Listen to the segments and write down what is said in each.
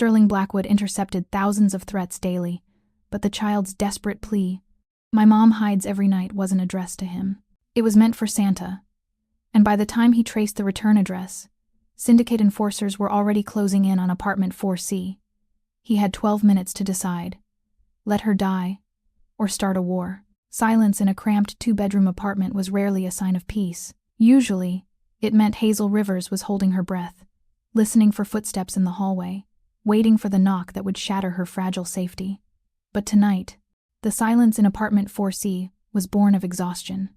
Sterling Blackwood intercepted thousands of threats daily, but the child's desperate plea, "My mom hides every night," wasn't addressed to him. It was meant for Santa, and by the time he traced the return address, Syndicate enforcers were already closing in on apartment 4C. He had 12 minutes to decide. Let her die, or start a war. Silence in a cramped 2-bedroom apartment was rarely a sign of peace. Usually, it meant Hazel Rivers was holding her breath, listening for footsteps in the hallway, waiting for the knock that would shatter her fragile safety. But tonight, the silence in apartment 4C was born of exhaustion.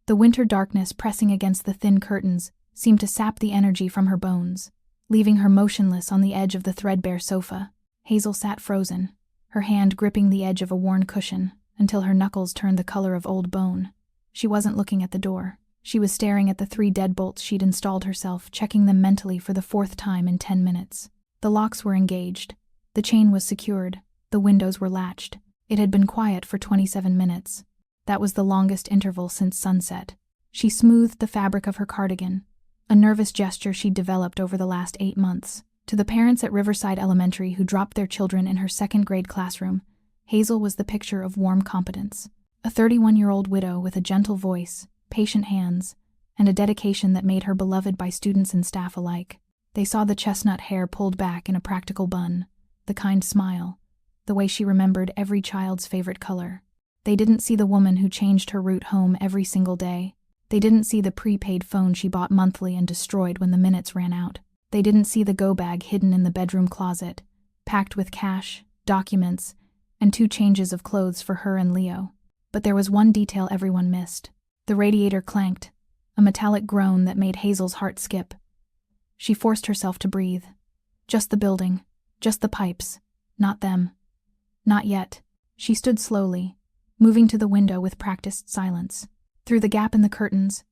The winter darkness pressing against the thin curtains seemed to sap the energy from her bones, leaving her motionless on the edge of the threadbare sofa. Hazel sat frozen, her hand gripping the edge of a worn cushion, until her knuckles turned the color of old bone. She wasn't looking at the door. She was staring at the 3 deadbolts she'd installed herself, checking them mentally for the 4th time in 10 minutes. The locks were engaged. The chain was secured. The windows were latched. It had been quiet for 27 minutes. That was the longest interval since sunset. She smoothed the fabric of her cardigan, a nervous gesture she'd developed over the last 8 months. To the parents at Riverside Elementary who dropped their children in her 2nd-grade classroom, Hazel was the picture of warm competence. A 31-year-old widow with a gentle voice, patient hands, and a dedication that made her beloved by students and staff alike. They saw the chestnut hair pulled back in a practical bun, the kind smile, the way she remembered every child's favorite color. They didn't see the woman who changed her route home every single day. They didn't see the prepaid phone she bought monthly and destroyed when the minutes ran out. They didn't see the go-bag hidden in the bedroom closet, packed with cash, documents, and 2 changes of clothes for her and Leo. But there was one detail everyone missed. The radiator clanked, a metallic groan that made Hazel's heart skip. She forced herself to breathe. Just the building, just the pipes, not them. Not yet. She stood slowly, moving to the window with practiced silence. Through the gap in the curtains,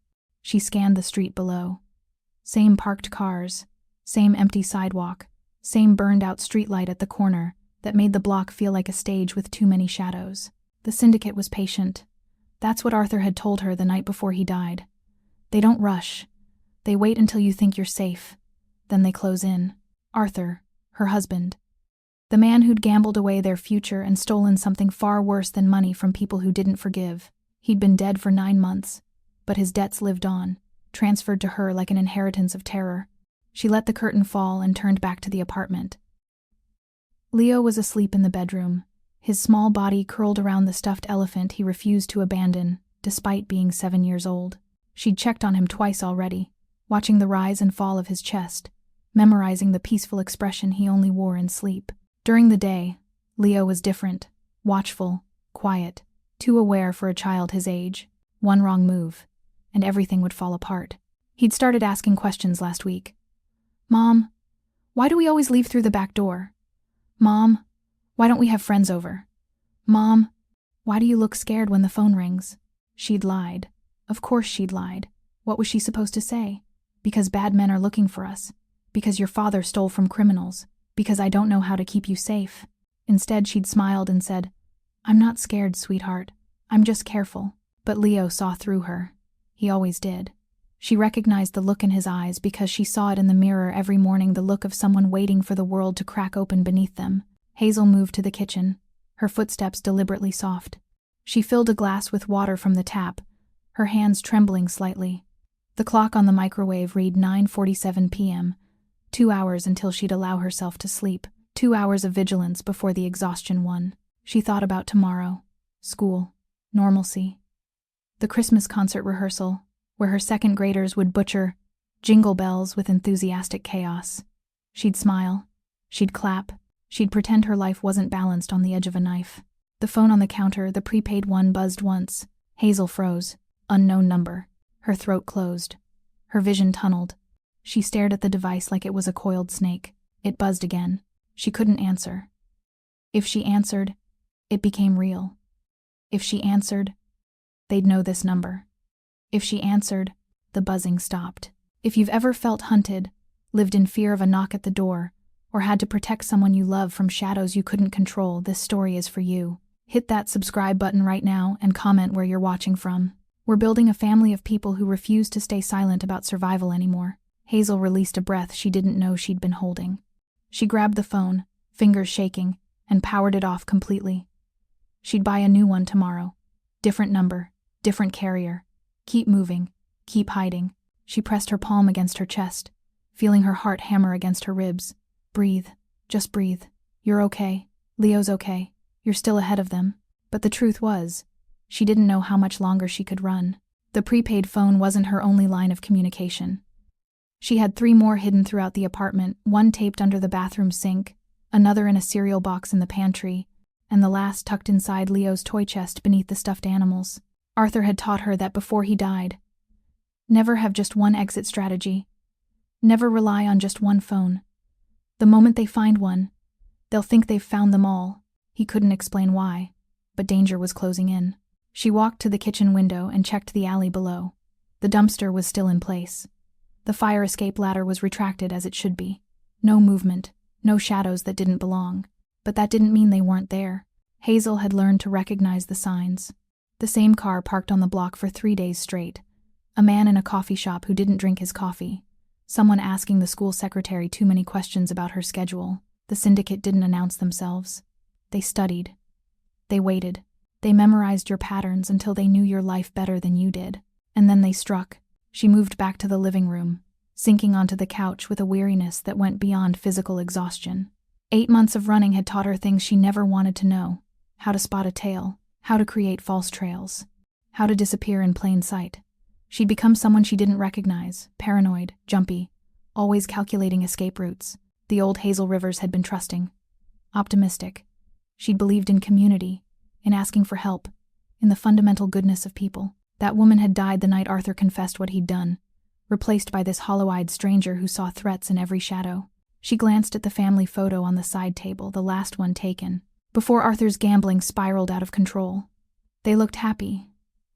she scanned the street below. Same parked cars, same empty sidewalk, same burned-out streetlight at the corner that made the block feel like a stage with too many shadows. The syndicate was patient. That's what Arthur had told her the night before he died. They don't rush. They wait until you think you're safe. Then they close in. Arthur, her husband. The man who'd gambled away their future and stolen something far worse than money from people who didn't forgive. He'd been dead for 9 months, but his debts lived on, transferred to her like an inheritance of terror. She let the curtain fall and turned back to the apartment. Leo was asleep in the bedroom, his small body curled around the stuffed elephant he refused to abandon, despite being 7 years old. She'd checked on him twice already, watching the rise and fall of his chest, memorizing the peaceful expression he only wore in sleep. During the day, Leo was different, watchful, quiet, too aware for a child his age. One wrong move, and everything would fall apart. He'd started asking questions last week. "Mom, why do we always leave through the back door? Mom, why don't we have friends over? Mom, why do you look scared when the phone rings?" She'd lied. Of course she'd lied. What was she supposed to say? "Because bad men are looking for us. Because your father stole from criminals. Because I don't know how to keep you safe." Instead, she'd smiled and said, "I'm not scared, sweetheart. I'm just careful." But Leo saw through her. He always did. She recognized the look in his eyes because she saw it in the mirror every morning, the look of someone waiting for the world to crack open beneath them. Hazel moved to the kitchen, her footsteps deliberately soft. She filled a glass with water from the tap, her hands trembling slightly. The clock on the microwave read 9:47 p.m., 2 hours until she'd allow herself to sleep, 2 hours of vigilance before the exhaustion won. She thought about tomorrow, school, normalcy. The Christmas concert rehearsal, where her 2nd graders would butcher jingle bells with enthusiastic chaos. She'd smile, she'd clap, she'd pretend her life wasn't balanced on the edge of a knife. The phone on the counter, the prepaid one, buzzed once. Hazel froze. Unknown number. Her throat closed. Her vision tunneled. She stared at the device like it was a coiled snake. It buzzed again. She couldn't answer. If she answered, it became real. If she answered, they'd know this number. If she answered, the buzzing stopped. If you've ever felt hunted, lived in fear of a knock at the door, or had to protect someone you love from shadows you couldn't control, this story is for you. Hit that subscribe button right now and comment where you're watching from. We're building a family of people who refuse to stay silent about survival anymore. Hazel released a breath she didn't know she'd been holding. She grabbed the phone, fingers shaking, and powered it off completely. She'd buy a new one tomorrow. Different number, different carrier. Keep moving, keep hiding. She pressed her palm against her chest, feeling her heart hammer against her ribs. Breathe, just breathe. You're okay. Leo's okay. You're still ahead of them. But the truth was, she didn't know how much longer she could run. The prepaid phone wasn't her only line of communication. She had 3 more hidden throughout the apartment, one taped under the bathroom sink, another in a cereal box in the pantry, and the last tucked inside Leo's toy chest beneath the stuffed animals. Arthur had taught her that before he died. Never have just one exit strategy. Never rely on just one phone. The moment they find one, they'll think they've found them all. He couldn't explain why, but danger was closing in. She walked to the kitchen window and checked the alley below. The dumpster was still in place. The fire escape ladder was retracted as it should be. No movement, no shadows that didn't belong. But that didn't mean they weren't there. Hazel had learned to recognize the signs. The same car parked on the block for 3 days straight. A man in a coffee shop who didn't drink his coffee. Someone asking the school secretary too many questions about her schedule. The syndicate didn't announce themselves. They studied. They waited. They memorized your patterns until they knew your life better than you did. And then they struck. She moved back to the living room, sinking onto the couch with a weariness that went beyond physical exhaustion. 8 months of running had taught her things she never wanted to know. How to spot a tail, how to create false trails, how to disappear in plain sight. She'd become someone she didn't recognize, paranoid, jumpy, always calculating escape routes. The old Hazel Rivers had been trusting, optimistic. She'd believed in community, in asking for help, in the fundamental goodness of people. That woman had died the night Arthur confessed what he'd done, replaced by this hollow-eyed stranger who saw threats in every shadow. She glanced at the family photo on the side table, the last one taken, before Arthur's gambling spiraled out of control. They looked happy,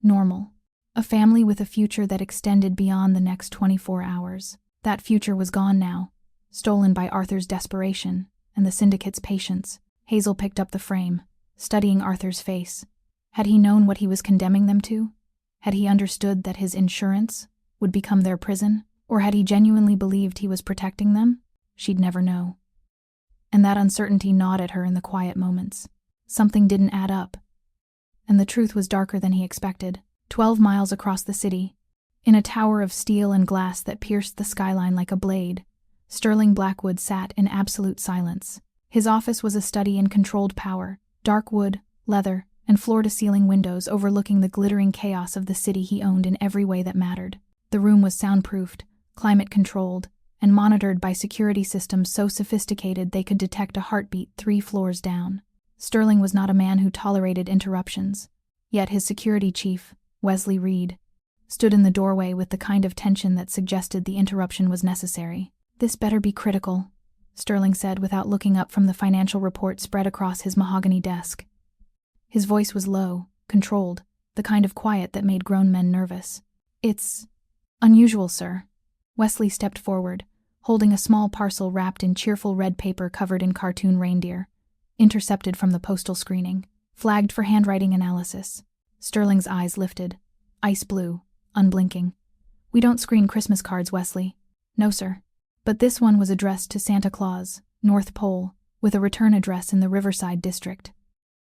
normal. A family with a future that extended beyond the next 24 hours. That future was gone now, stolen by Arthur's desperation and the syndicate's patience. Hazel picked up the frame, studying Arthur's face. Had he known what he was condemning them to? Had he understood that his insurance would become their prison? Or had he genuinely believed he was protecting them? She'd never know. And that uncertainty gnawed at her in the quiet moments. Something didn't add up. And the truth was darker than he expected. 12 miles across the city, in a tower of steel and glass that pierced the skyline like a blade, Sterling Blackwood sat in absolute silence. His office was a study in controlled power, dark wood, leather, and floor-to-ceiling windows overlooking the glittering chaos of the city he owned in every way that mattered. The room was soundproofed, climate-controlled, and monitored by security systems so sophisticated they could detect a heartbeat 3 floors down. Sterling was not a man who tolerated interruptions, yet his security chief, Wesley Reed, stood in the doorway with the kind of tension that suggested the interruption was necessary. "This better be critical," Sterling said without looking up from the financial report spread across his mahogany desk. His voice was low, controlled, the kind of quiet that made grown men nervous. "It's unusual, sir." Wesley stepped forward, holding a small parcel wrapped in cheerful red paper covered in cartoon reindeer, intercepted from the postal screening, flagged for handwriting analysis. Sterling's eyes lifted, ice blue, unblinking. "We don't screen Christmas cards, Wesley." "No, sir." But this one was addressed to Santa Claus, North Pole, with a return address in the Riverside district.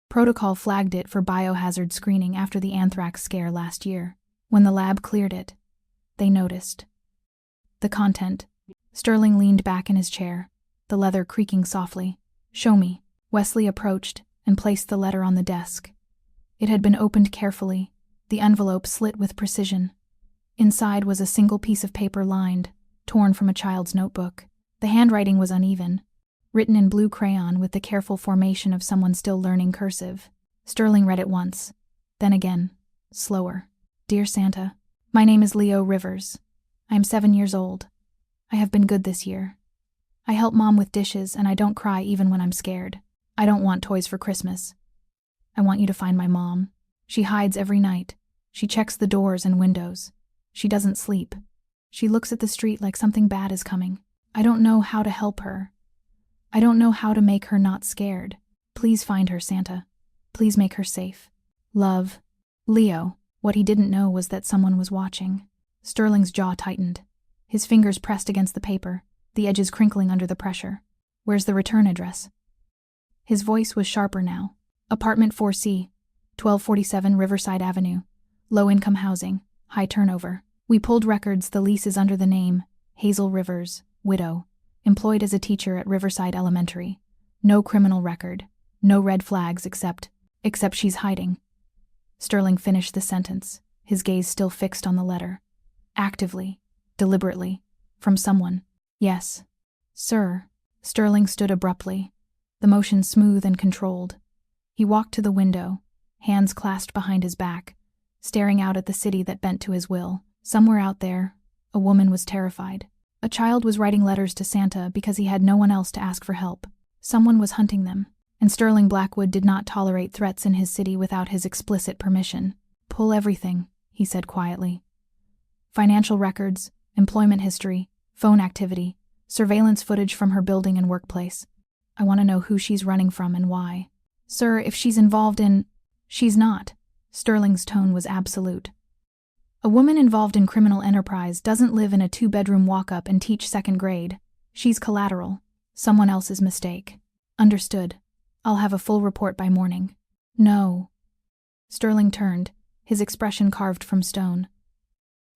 Protocol flagged it for biohazard screening after the anthrax scare last year. When the lab cleared it, they noticed. The content. Sterling leaned back in his chair, the leather creaking softly. "Show me." Wesley approached and placed the letter on the desk. It had been opened carefully, the envelope slit with precision. Inside was a single piece of paper lined, torn from a child's notebook. The handwriting was uneven, written in blue crayon with the careful formation of someone still learning cursive. Sterling read it once, then again, slower. "Dear Santa, my name is Leo Rivers. I am 7 years old. I have been good this year. I help Mom with dishes and I don't cry even when I'm scared. I don't want toys for Christmas. I want you to find my mom. She hides every night. She checks the doors and windows. She doesn't sleep. She looks at the street like something bad is coming. I don't know how to help her. I don't know how to make her not scared. Please find her, Santa. Please make her safe. Love, Leo." What he didn't know was that someone was watching. Sterling's jaw tightened. His fingers pressed against the paper, the edges crinkling under the pressure. "Where's the return address?" His voice was sharper now. Apartment 4C, 1247 Riverside Avenue. Low-income housing, high turnover. We pulled records. The lease is under the name Hazel Rivers, widow, employed as a teacher at Riverside Elementary. No criminal record. No red flags except she's hiding. Sterling finished the sentence, his gaze still fixed on the letter. Actively, deliberately, from someone. Yes. Sir. Sterling stood abruptly, the motion smooth and controlled. He walked to the window, hands clasped behind his back, staring out at the city that bent to his will. Somewhere out there, a woman was terrified. A child was writing letters to Santa because he had no one else to ask for help. Someone was hunting them, and Sterling Blackwood did not tolerate threats in his city without his explicit permission. Pull everything, he said quietly. Financial records, employment history, phone activity, surveillance footage from her building and workplace. I want to know who she's running from and why. Sir, if she's involved in... She's not. Sterling's tone was absolute. A woman involved in criminal enterprise doesn't live in a 2-bedroom walk-up and teach second grade. She's collateral. Someone else's mistake. Understood. I'll have a full report by morning. No. Sterling turned, his expression carved from stone.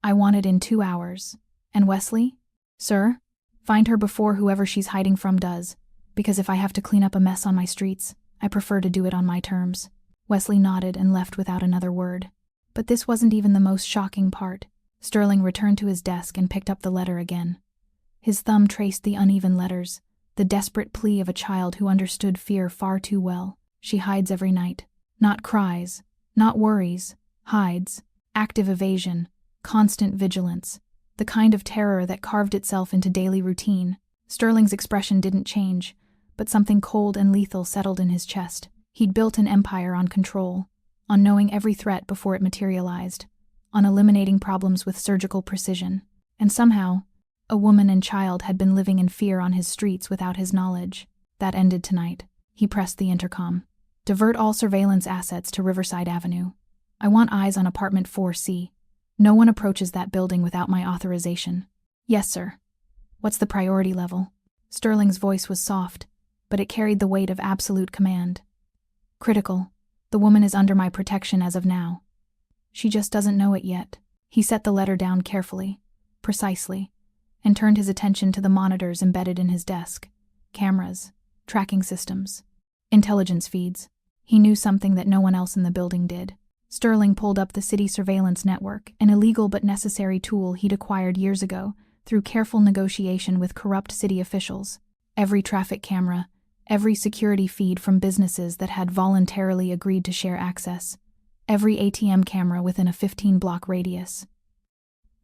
I want it in 2 hours. And Wesley? Sir? Find her before whoever she's hiding from does, because if I have to clean up a mess on my streets, I prefer to do it on my terms. Wesley nodded and left without another word. But this wasn't even the most shocking part. Sterling returned to his desk and picked up the letter again. His thumb traced the uneven letters, the desperate plea of a child who understood fear far too well. She hides every night. Not cries, not worries, hides. Active evasion, constant vigilance. The kind of terror that carved itself into daily routine. Sterling's expression didn't change, but something cold and lethal settled in his chest. He'd built an empire on control, on knowing every threat before it materialized, on eliminating problems with surgical precision. And somehow, a woman and child had been living in fear on his streets without his knowledge. That ended tonight. He pressed the intercom. Divert all surveillance assets to Riverside Avenue. I want eyes on apartment 4C. No one approaches that building without my authorization. Yes, sir. What's the priority level? Sterling's voice was soft, but it carried the weight of absolute command. Critical. The woman is under my protection as of now. She just doesn't know it yet. He set the letter down carefully, precisely, and turned his attention to the monitors embedded in his desk. Cameras, tracking systems, intelligence feeds. He knew something that no one else in the building did. Sterling pulled up the city surveillance network, an illegal but necessary tool he'd acquired years ago through careful negotiation with corrupt city officials. Every traffic camera, every security feed from businesses that had voluntarily agreed to share access, every ATM camera within a 15-block radius.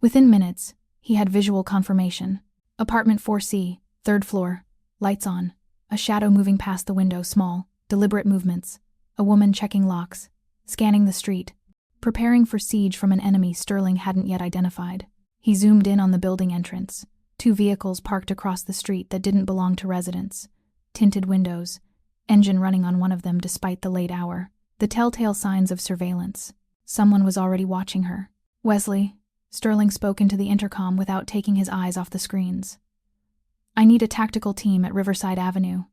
Within minutes, he had visual confirmation. Apartment 4C, 3rd floor, lights on, a shadow moving past the window, small, deliberate movements, a woman checking locks, scanning the street, preparing for siege from an enemy Sterling hadn't yet identified. He zoomed in on the building entrance. 2 vehicles parked across the street that didn't belong to residents. Tinted windows, engine running on one of them despite the late hour. The telltale signs of surveillance. Someone was already watching her. Wesley, Sterling spoke into the intercom without taking his eyes off the screens. I need a tactical team at Riverside Avenue.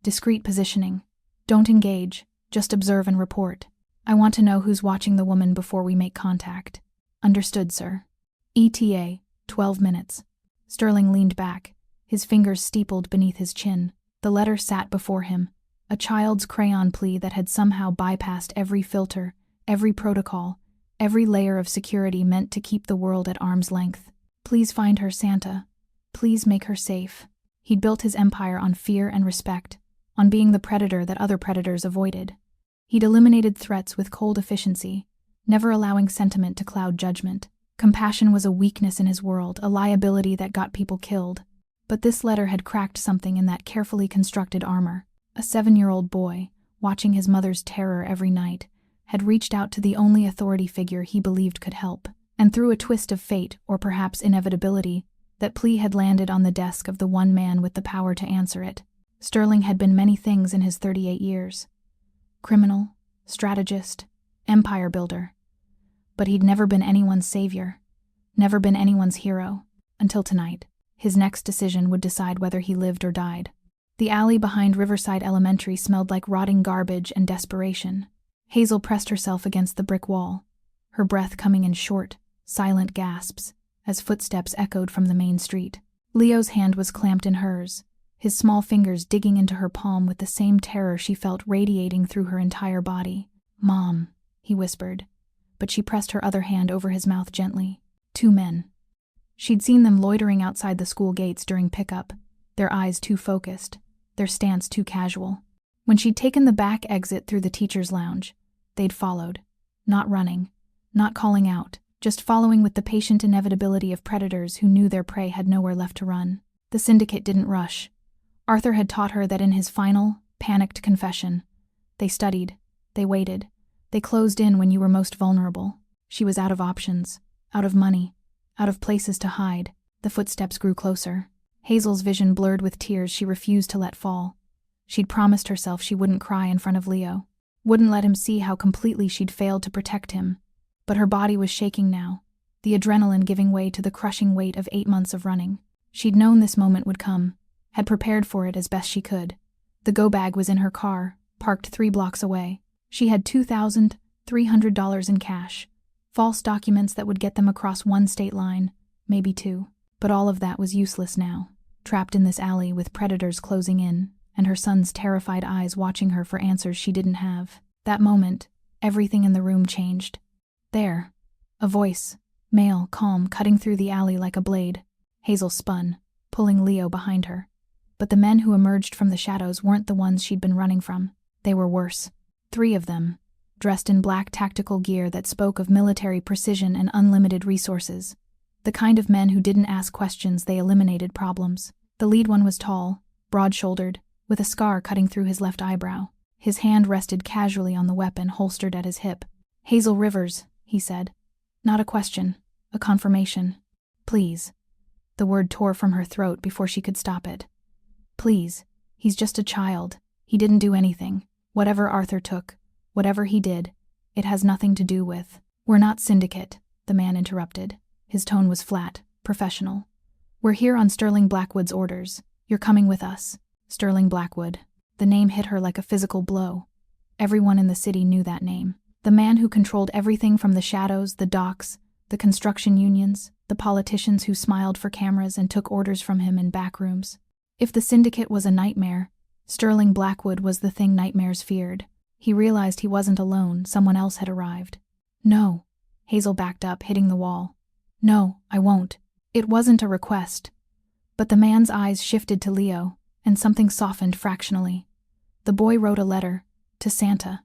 Discreet positioning. Don't engage, just observe and report. I want to know who's watching the woman before we make contact. Understood, sir. ETA, 12 minutes. Sterling leaned back, his fingers steepled beneath his chin. The letter sat before him, a child's crayon plea that had somehow bypassed every filter, every protocol, every layer of security meant to keep the world at arm's length. Please find her, Santa. Please make her safe. He'd built his empire on fear and respect, on being the predator that other predators avoided. He'd eliminated threats with cold efficiency, never allowing sentiment to cloud judgment. Compassion was a weakness in his world, a liability that got people killed. But this letter had cracked something in that carefully constructed armor. A 7-year-old boy, watching his mother's terror every night, had reached out to the only authority figure he believed could help. And through a twist of fate, or perhaps inevitability, that plea had landed on the desk of the one man with the power to answer it. Sterling had been many things in his 38 years. Criminal, strategist, empire builder. But he'd never been anyone's savior, never been anyone's hero, until tonight. His next decision would decide whether he lived or died. The alley behind Riverside Elementary smelled like rotting garbage and desperation. Hazel pressed herself against the brick wall, her breath coming in short, silent gasps as footsteps echoed from the main street. Leo's hand was clamped in hers, his small fingers digging into her palm with the same terror she felt radiating through her entire body. "Mom," he whispered, but she pressed her other hand over his mouth gently. 2 men. She'd seen them loitering outside the school gates during pickup, their eyes too focused, their stance too casual. When she'd taken the back exit through the teacher's lounge, they'd followed, not running, not calling out, just following with the patient inevitability of predators who knew their prey had nowhere left to run. The syndicate didn't rush. Arthur had taught her that in his final, panicked confession. They studied, they waited, they closed in when you were most vulnerable. She was out of options, out of money, out of places to hide. The footsteps grew closer. Hazel's vision blurred with tears she refused to let fall. She'd promised herself she wouldn't cry in front of Leo, wouldn't let him see how completely she'd failed to protect him. But her body was shaking now, the adrenaline giving way to the crushing weight of 8 months of running. She'd known this moment would come, had prepared for it as best she could. The go-bag was in her car, parked 3 blocks away. She had $2,300 in cash, false documents that would get them across 1 state line, maybe 2. But all of that was useless now, trapped in this alley with predators closing in, and her son's terrified eyes watching her for answers she didn't have. That moment, everything in the room changed. There, a voice, male, calm, cutting through the alley like a blade. Hazel spun, pulling Leo behind her. But the men who emerged from the shadows weren't the ones she'd been running from. They were worse. 3 of them, dressed in black tactical gear that spoke of military precision and unlimited resources. The kind of men who didn't ask questions, they eliminated problems. The lead one was tall, broad-shouldered, with a scar cutting through his left eyebrow. His hand rested casually on the weapon holstered at his hip. "Hazel Rivers," he said. "Not a question, a confirmation. Please." The word tore from her throat before she could stop it. "Please, he's just a child. He didn't do anything. Whatever Arthur took, whatever he did, it has nothing to do with." "We're not Syndicate," the man interrupted. His tone was flat, professional. "We're here on Sterling Blackwood's orders. You're coming with us." Sterling Blackwood. The name hit her like a physical blow. Everyone in the city knew that name. The man who controlled everything from the shadows, the docks, the construction unions, the politicians who smiled for cameras and took orders from him in back rooms. If the syndicate was a nightmare, Sterling Blackwood was the thing nightmares feared. He realized he wasn't alone, someone else had arrived. "No." Hazel backed up, hitting the wall. "No, I won't." It wasn't a request. But the man's eyes shifted to Leo, and something softened fractionally. The boy wrote a letter, to Santa.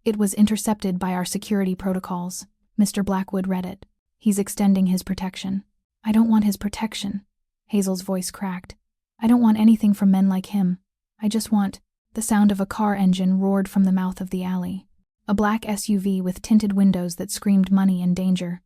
It was intercepted by our security protocols. Mr. Blackwood read it. "He's extending his protection." "I don't want his protection." Hazel's voice cracked. "I don't want anything from men like him. I just want—" The sound of a car engine roared from the mouth of the alley. A black SUV with tinted windows that screamed money and danger.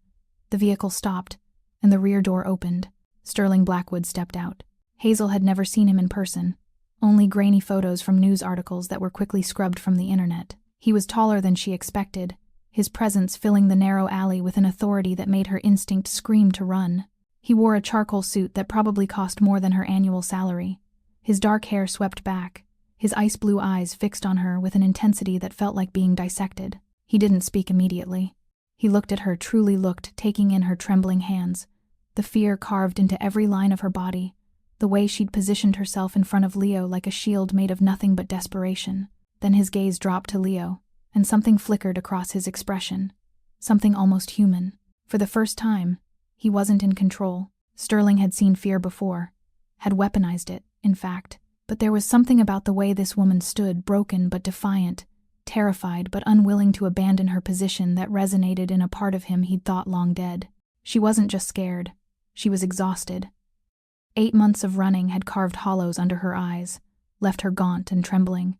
The vehicle stopped, and the rear door opened. Sterling Blackwood stepped out. Hazel had never seen him in person, only grainy photos from news articles that were quickly scrubbed from the internet. He was taller than she expected, his presence filling the narrow alley with an authority that made her instinct scream to run. He wore a charcoal suit that probably cost more than her annual salary. His dark hair swept back, his ice-blue eyes fixed on her with an intensity that felt like being dissected. He didn't speak immediately. He looked at her, truly looked, taking in her trembling hands, the fear carved into every line of her body, the way she'd positioned herself in front of Leo like a shield made of nothing but desperation. Then his gaze dropped to Leo, and something flickered across his expression, something almost human. For the first time, he wasn't in control. Sterling had seen fear before, had weaponized it, in fact, but there was something about the way this woman stood, broken but defiant, terrified but unwilling to abandon her position, that resonated in a part of him he'd thought long dead. She wasn't just scared, she was exhausted. 8 months of running had carved hollows under her eyes, left her gaunt and trembling.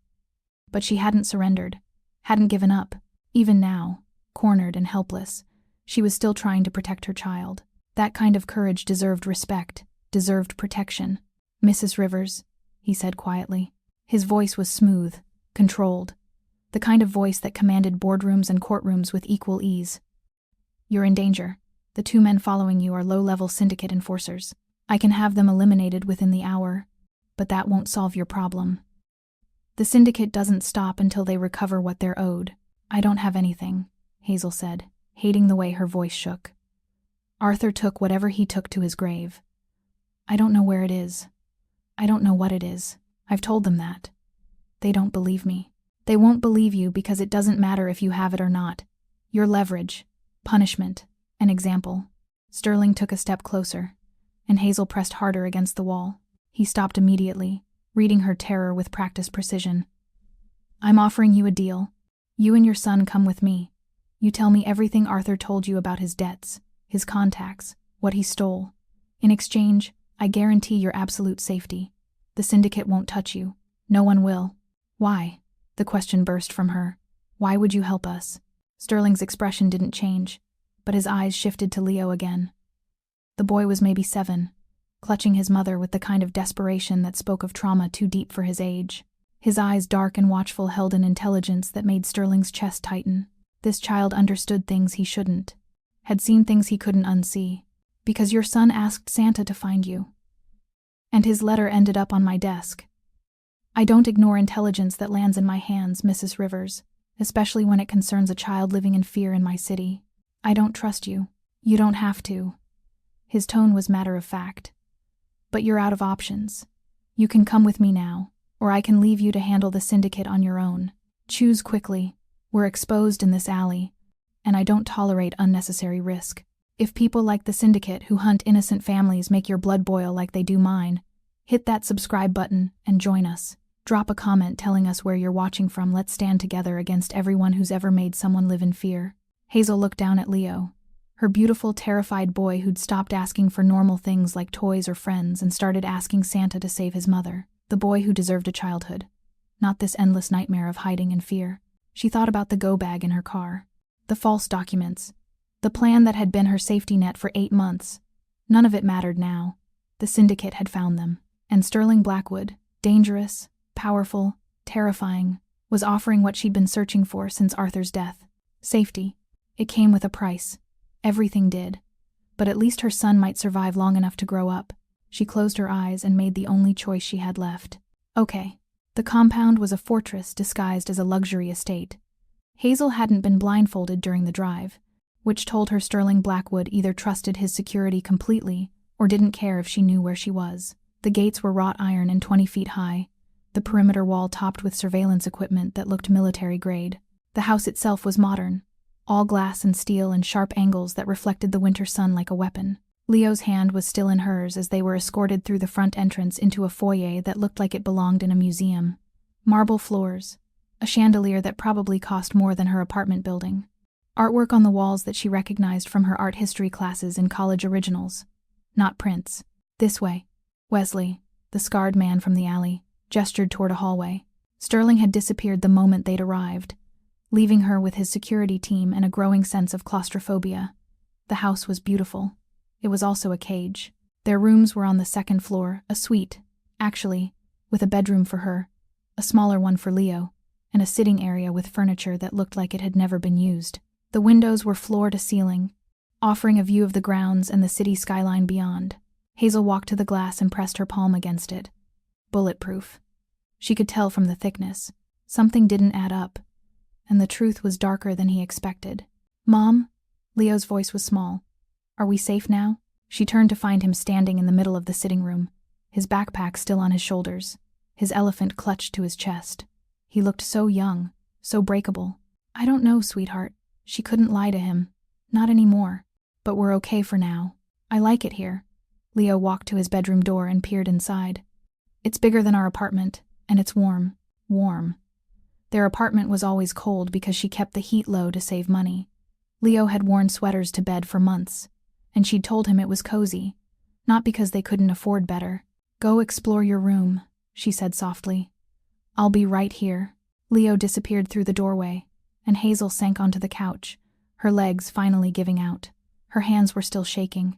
But she hadn't surrendered, hadn't given up. Even now, cornered and helpless, she was still trying to protect her child. That kind of courage deserved respect, deserved protection. "Mrs. Rivers," he said quietly. His voice was smooth, controlled, the kind of voice that commanded boardrooms and courtrooms with equal ease. "You're in danger. The 2 men following you are low-level syndicate enforcers. I can have them eliminated within the hour." but that won't solve your problem. The syndicate doesn't stop until they recover what they're owed. I don't have anything, Hazel said, hating the way her voice shook. Arthur took whatever he took to his grave. I don't know where it is. I don't know what it is. I've told them that. They don't believe me. They won't believe you because it doesn't matter if you have it or not. Your leverage, punishment, an example. Sterling took a step closer, and Hazel pressed harder against the wall. He stopped immediately, reading her terror with practiced precision. I'm offering you a deal. You and your son come with me. You tell me everything Arthur told you about his debts, his contacts, what he stole. In exchange, I guarantee your absolute safety. The syndicate won't touch you. No one will. Why? The question burst from her. Why would you help us? Sterling's expression didn't change, but his eyes shifted to Leo again. The boy was maybe 7, clutching his mother with the kind of desperation that spoke of trauma too deep for his age. His eyes, dark and watchful, held an intelligence that made Sterling's chest tighten. This child understood things he shouldn't, had seen things he couldn't unsee. Because your son asked Santa to find you. And his letter ended up on my desk. I don't ignore intelligence that lands in my hands, Mrs. Rivers, especially when it concerns a child living in fear in my city. I don't trust you. You don't have to. His tone was matter of fact. But you're out of options. You can come with me now, or I can leave you to handle the syndicate on your own. Choose quickly. We're exposed in this alley, and I don't tolerate unnecessary risk. If people like the syndicate who hunt innocent families make your blood boil like they do mine, hit that subscribe button and join us. Drop a comment telling us where you're watching from. Let's stand together against everyone who's ever made someone live in fear. Hazel looked down at Leo, her beautiful, terrified boy who'd stopped asking for normal things like toys or friends and started asking Santa to save his mother. The boy who deserved a childhood, not this endless nightmare of hiding and fear. She thought about the go bag in her car, the false documents, the plan that had been her safety net for 8 months. None of it mattered now. The syndicate had found them, and Sterling Blackwood, dangerous, powerful, terrifying, was offering what she'd been searching for since Arthur's death. Safety. It came with a price. Everything did. But at least her son might survive long enough to grow up. She closed her eyes and made the only choice she had left. Okay. The compound was a fortress disguised as a luxury estate. Hazel hadn't been blindfolded during the drive, which told her Sterling Blackwood either trusted his security completely or didn't care if she knew where she was. The gates were wrought iron and 20 feet high, the perimeter wall topped with surveillance equipment that looked military-grade. The house itself was modern, all glass and steel and sharp angles that reflected the winter sun like a weapon. Leo's hand was still in hers as they were escorted through the front entrance into a foyer that looked like it belonged in a museum. Marble floors, a chandelier that probably cost more than her apartment building. Artwork on the walls that she recognized from her art history classes in college originals. Not prints. This way. Wesley, the scarred man from the alley, gestured toward a hallway. Sterling had disappeared the moment they'd arrived, leaving her with his security team and a growing sense of claustrophobia. The house was beautiful. It was also a cage. Their rooms were on the 2nd floor, a suite, actually, with a bedroom for her, a smaller one for Leo, and a sitting area with furniture that looked like it had never been used. The windows were floor to ceiling, offering a view of the grounds and the city skyline beyond. Hazel walked to the glass and pressed her palm against it. Bulletproof. She could tell from the thickness. Something didn't add up, and the truth was darker than he expected. Mom? Leo's voice was small. Are we safe now? She turned to find him standing in the middle of the sitting room, his backpack still on his shoulders, his elephant clutched to his chest. He looked so young, so breakable. I don't know, sweetheart. She couldn't lie to him. Not anymore. But we're okay for now. I like it here. Leo walked to his bedroom door and peered inside. It's bigger than our apartment, and it's warm. Warm. Their apartment was always cold because she kept the heat low to save money. Leo had worn sweaters to bed for months, and she'd told him it was cozy, not because they couldn't afford better. Go explore your room, she said softly. I'll be right here. Leo disappeared through the doorway, and Hazel sank onto the couch, her legs finally giving out. Her hands were still shaking.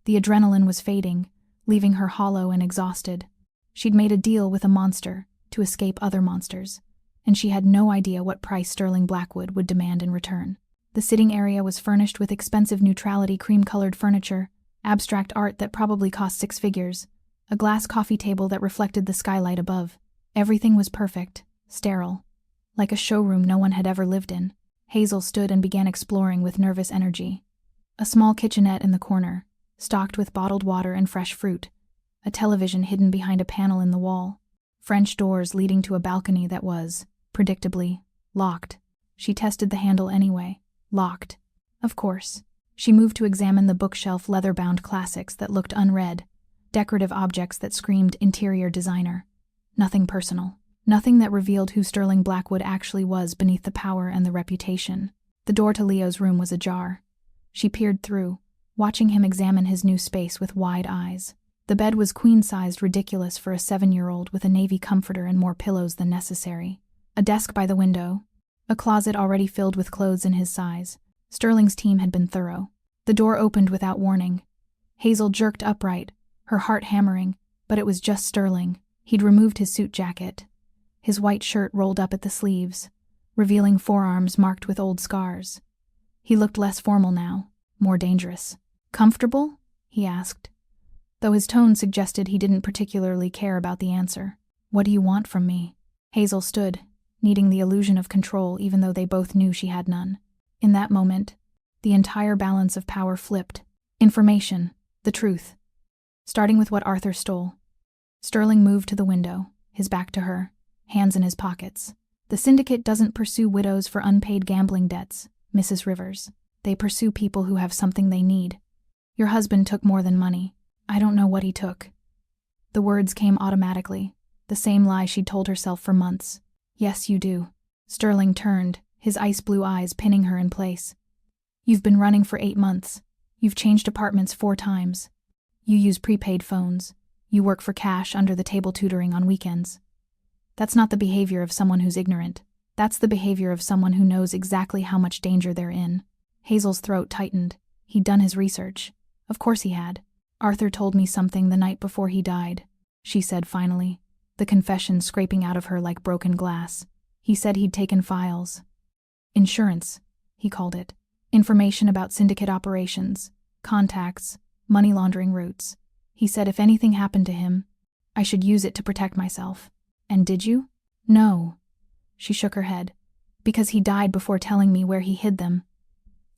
The adrenaline was fading, leaving her hollow and exhausted. She'd made a deal with a monster to escape other monsters, and she had no idea what price Sterling Blackwood would demand in return. The sitting area was furnished with expensive neutrality cream-colored furniture, abstract art that probably cost 6 figures, A glass coffee table that reflected the skylight above. Everything was perfect, sterile, like a showroom no one had ever lived in. Hazel stood and began exploring with nervous energy. A small kitchenette in the corner, stocked with bottled water and fresh fruit. A television hidden behind a panel in the wall. French doors leading to a balcony that was, predictably, locked. She tested the handle anyway. Locked. Of course. She moved to examine the bookshelf leather-bound classics that looked unread, decorative objects that screamed interior designer. Nothing personal. Nothing that revealed who Sterling Blackwood actually was beneath the power and the reputation. The door to Leo's room was ajar. She peered through, watching him examine his new space with wide eyes. The bed was queen-sized, ridiculous for a 7-year-old, with a navy comforter and more pillows than necessary. A desk by the window. A closet already filled with clothes in his size. Sterling's team had been thorough. The door opened without warning. Hazel jerked upright, her heart hammering, but it was just Sterling. He'd removed his suit jacket. His white shirt rolled up at the sleeves, revealing forearms marked with old scars. He looked less formal now, more dangerous. "Comfortable?" he asked, though his tone suggested he didn't particularly care about the answer. "What do you want from me?" Hazel stood, needing the illusion of control even though they both knew she had none. In that moment, the entire balance of power flipped. Information, the truth. Starting with what Arthur stole. Sterling moved to the window, his back to her, hands in his pockets. "The Syndicate doesn't pursue widows for unpaid gambling debts, Mrs. Rivers. They pursue people who have something they need. Your husband took more than money. I don't know what he took." The words came automatically, the same lie she'd told herself for months. "Yes, you do." Sterling turned, his ice blue eyes pinning her in place. "You've been running for 8 months. You've changed apartments 4 times. You use prepaid phones. You work for cash under the table tutoring on weekends. That's not the behavior of someone who's ignorant. That's the behavior of someone who knows exactly how much danger they're in." Hazel's throat tightened. He'd done his research. Of course he had. "Arthur told me something the night before he died," she said finally, the confession scraping out of her like broken glass. "He said he'd taken files. Insurance, he called it. Information about syndicate operations, contacts, money laundering routes. He said if anything happened to him, I should use it to protect myself." "And did you?" "No." She shook her head. "Because he died before telling me where he hid them.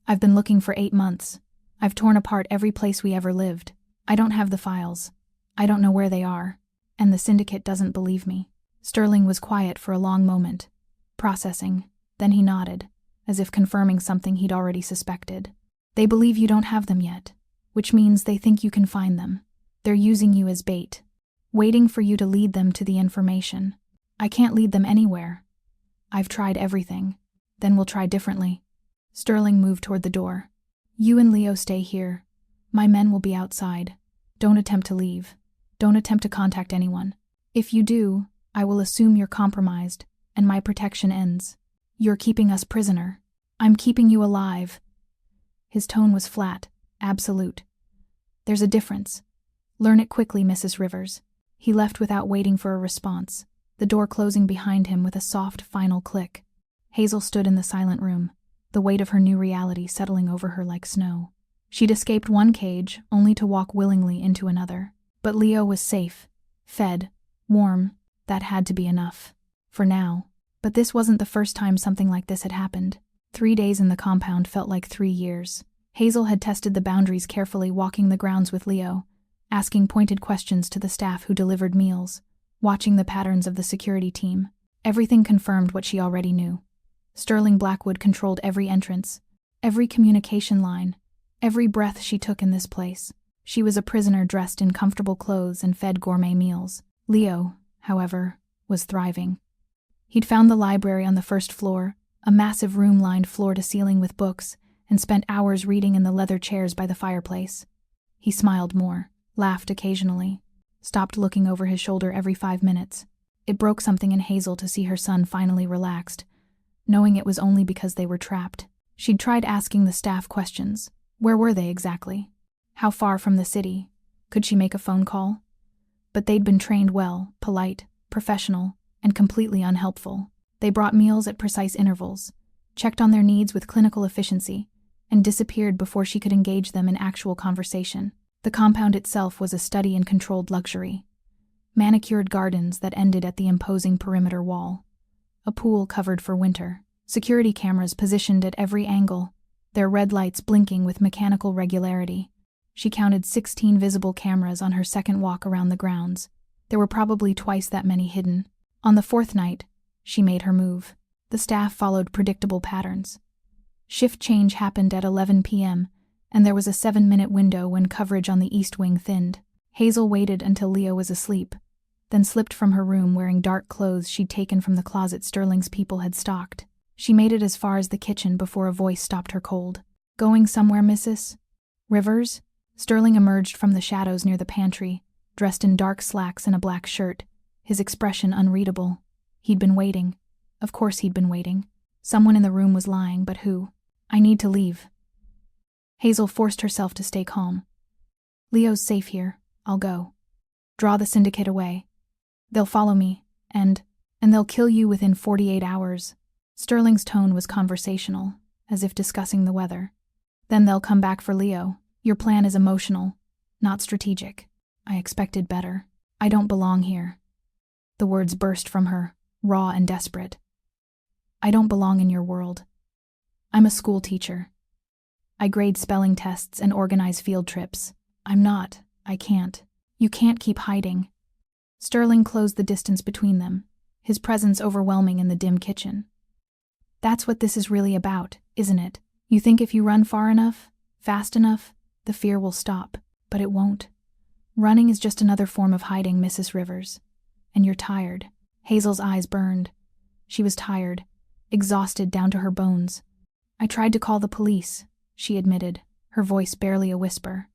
I've been looking for 8 months. I've torn apart every place we ever lived. I don't have the files. I don't know where they are. And the Syndicate doesn't believe me." Sterling was quiet for a long moment, processing. Then he nodded, as if confirming something he'd already suspected. "They believe you don't have them yet, which means they think you can find them. They're using you as bait, waiting for you to lead them to the information. I can't lead them anywhere. I've tried everything. Then we'll try differently." Sterling moved toward the door. "You and Leo stay here. My men will be outside. Don't attempt to leave. Don't attempt to contact anyone. If you do, I will assume you're compromised, and my protection ends. You're keeping us prisoner. I'm keeping you alive." His tone was flat, absolute. "There's a difference. Learn it quickly, Mrs. Rivers." He left without waiting for a response, the door closing behind him with a soft, final click. Hazel stood in the silent room, the weight of her new reality settling over her like snow. She'd escaped one cage, only to walk willingly into another. But Leo was safe, fed, warm. That had to be enough. For now. But this wasn't the first time something like this had happened. 3 days in the compound felt like 3 years. Hazel had tested the boundaries carefully, walking the grounds with Leo, asking pointed questions to the staff who delivered meals, watching the patterns of the security team. Everything confirmed what she already knew. Sterling Blackwood controlled every entrance, every communication line, every breath she took in this place. She was a prisoner dressed in comfortable clothes and fed gourmet meals. Leo, however, was thriving. He'd found the library on the first floor, a massive room lined floor to ceiling with books, and spent hours reading in the leather chairs by the fireplace. He smiled more, laughed occasionally, stopped looking over his shoulder every 5 minutes. It broke something in Hazel to see her son finally relaxed, knowing it was only because they were trapped. She'd tried asking the staff questions. Where were they exactly? How far from the city? Could she make a phone call? But they'd been trained well, polite, professional, and completely unhelpful. They brought meals at precise intervals, checked on their needs with clinical efficiency, and disappeared before she could engage them in actual conversation. The compound itself was a study in controlled luxury. Manicured gardens that ended at the imposing perimeter wall. A pool covered for winter. Security cameras positioned at every angle, their red lights blinking with mechanical regularity. She counted 16 visible cameras on her second walk around the grounds. There were probably twice that many hidden. On the fourth night, she made her move. The staff followed predictable patterns. Shift change happened at 11 p.m., and there was a 7-minute window when coverage on the east wing thinned. Hazel waited until Leo was asleep, then slipped from her room wearing dark clothes she'd taken from the closet Sterling's people had stocked. She made it as far as the kitchen before a voice stopped her cold. "Going somewhere, Mrs. Rivers?" Sterling emerged from the shadows near the pantry, dressed in dark slacks and a black shirt, his expression unreadable. He'd been waiting. Of course he'd been waiting. Someone in the room was lying, but who? "I need to leave." Hazel forced herself to stay calm. "Leo's safe here. I'll go. Draw the syndicate away. They'll follow me, and they'll kill you within 48 hours. Sterling's tone was conversational, as if discussing the weather. "Then they'll come back for Leo. Your plan is emotional, not strategic." "I expected better. I don't belong here." The words burst from her, raw and desperate. "I don't belong in your world. I'm a school teacher. I grade spelling tests and organize field trips. I can't. You can't keep hiding." Sterling closed the distance between them, his presence overwhelming in the dim kitchen. "That's what this is really about, isn't it? You think if you run far enough, fast enough, the fear will stop, but it won't. Running is just another form of hiding, Mrs. Rivers. And you're tired." Hazel's eyes burned. She was tired, exhausted down to her bones. "I tried to call the police," she admitted, her voice barely a whisper.